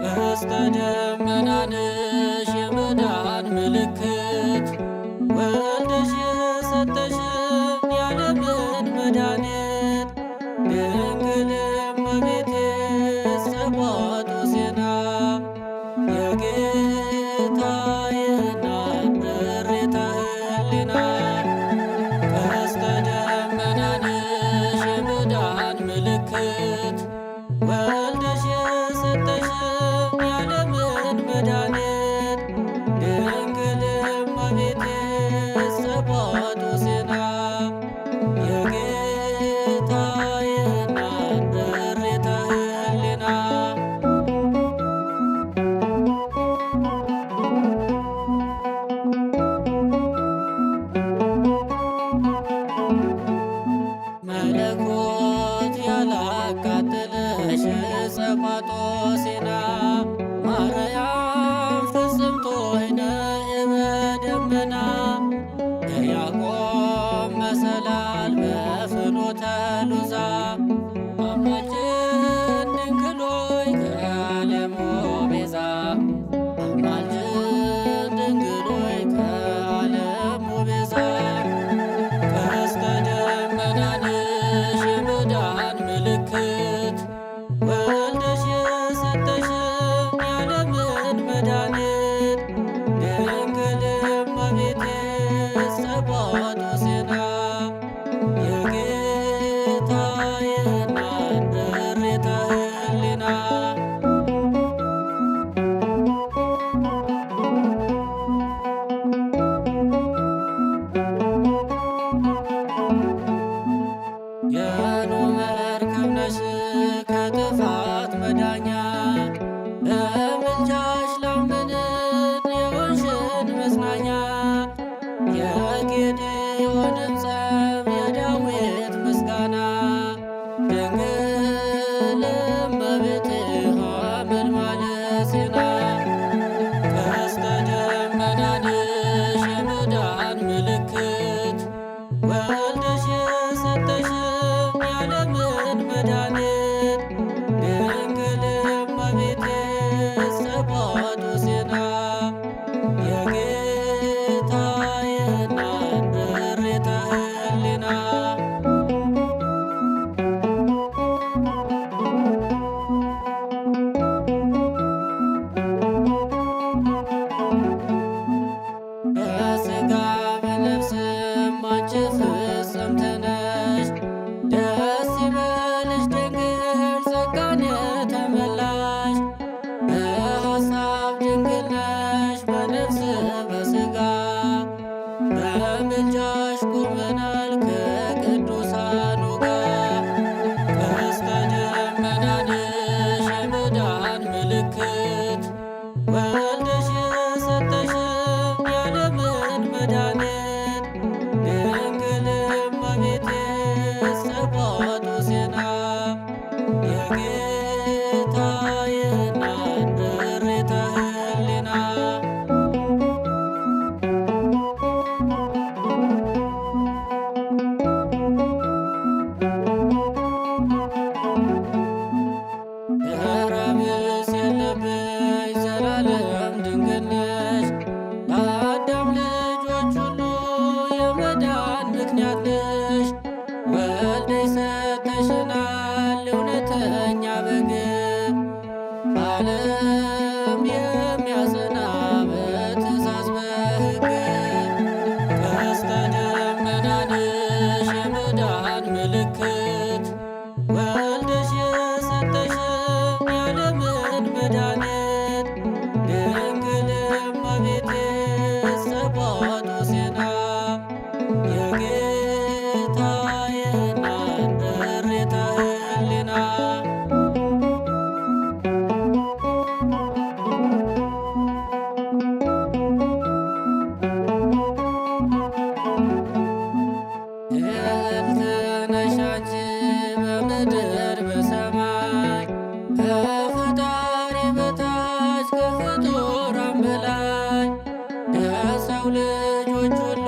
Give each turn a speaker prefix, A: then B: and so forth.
A: ቀስተ ደመና ነሽ የመዳን ምልክት ወልደሽ የሰጠሽን የዓለምን መድኃኒት ድንግል እመቤቴ ጸባኦት ሆሴዕና የጌታዬ እናት እሬተ ህሊና ቀስተ ደመና ነሽ የመዳን ምልክት ወልደሽ የሰጠሽን የዓለምን መድኃኒት ድንግል እመቤቴ ጸባኦት ሆሴዕና የጌታዬ እናት እሬተ ህሊና መለኮት ያላቃጠለሽ ጸባኦት ሆሴዕና ማርያም ፍጽምት ሆይነ በደመና የያዕቆብ መሰላል በፍኖተ ሎዛ አማልጅን ድንግል ሆይ ከዓለሙ ቤዛ አማልጅን ድንግል ሆይ ከዓለሙ ቤዛ ቀስተ ደመና ነሽ የመዳን ምልክት ወልደሽ የሰጠሽን የዓለምን መድኃኒት ድንግል እመቤቴ ጸባኦት ሆሴዕና የጌታዬ እናት እሬተ ህሊና የኖኅ መርከብ ነሽ ከጥፋት መዳኛ በምልጃሽ ላመንን የሆንሽን መጽናኛ የጌዴዎንም ጸብ የዳዊት ምስጋና ድንግል እመቤቴ ሐመልማለ ዜና ቀስተ ደመና ነሽ የመዳን ምልክት ወልደሽ የሰጠሽን የዓለምን መድኃኒት ድንግል እመቤቴ ጸባኦት ሆሴዕና የጌታዬ እናት እሬተ ህሊና በሥጋ በነፍስም አንቺ ፍጽምት ነሽ ደስ ይበልሽ ድንግል ጸጋን የተመላሽ በሐሳብ ድንግል ነሽ በነፍስ በሥጋ በምልጃሽ ቆመናል ከቅዱሳኑ ጋር ቀስተ ደመና ነሽ የመዳን ምልክት ወልደሽ የሰጠሽን የዓለምን መድኃኒት ድንግል እመቤቴ ጸባኦት ሆሴዕና የጌታዬ እናት እሬተ ህሊና ረብስ የለብሽ ዘላለም ድንግል ነሽ ለአዳም ልጆች ሁሉ የመዳን ምክንያት ነሽ ወልደሽ ሰጥተሽናል እውነተኛ በግ ዓለም የሚያጸና በትእዛዝ በሕግ ቀስተ ደመና ነሽ የመዳን ምልክት ወልደሽ የሰጠሽን የዓለምን መድኃኒት ድንግል እመቤቴ ጸባኦት ሆሴዕና የጌታዬ እናት እሬተ ህሊና ሰዎች ሁሉ